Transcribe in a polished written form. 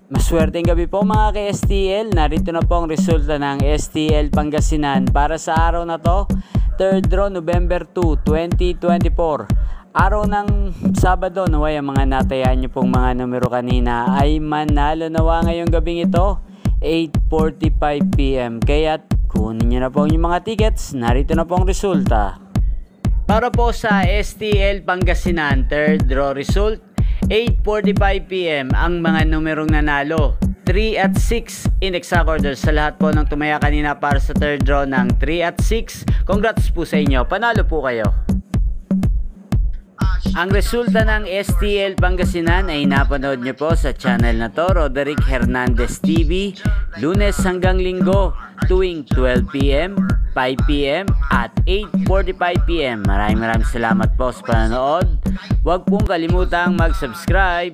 Maswerteng gabi po mga ka-STL. Narito na po ang resulta ng STL Pangasinan para sa araw na to, 3rd draw November 2, 2024. Araw ng Sabado, naway ang mga natayaan nyo pong mga numero kanina ay manalo nawa ngayong gabing ito, 8:45 PM. Kaya kunin nyo na po yung mga tickets. Narito na po ang resulta. Para po sa STL Pangasinan 3rd draw result, 8:45 PM ang mga numerong nanalo. 3 at 6 in exact order sa lahat po ng tumaya kanina para sa 3rd draw ng 3 at 6. Congrats po sa inyo. Panalo po kayo. Ang resulta ng STL Pangasinan ay napanood nyo po sa channel na to, Roderick Hernandez TV, Lunes hanggang Linggo tuwing 12 PM, 5 PM at 8:45 PM. Maraming salamat po sa panonood. Huwag pong kalimutang mag-subscribe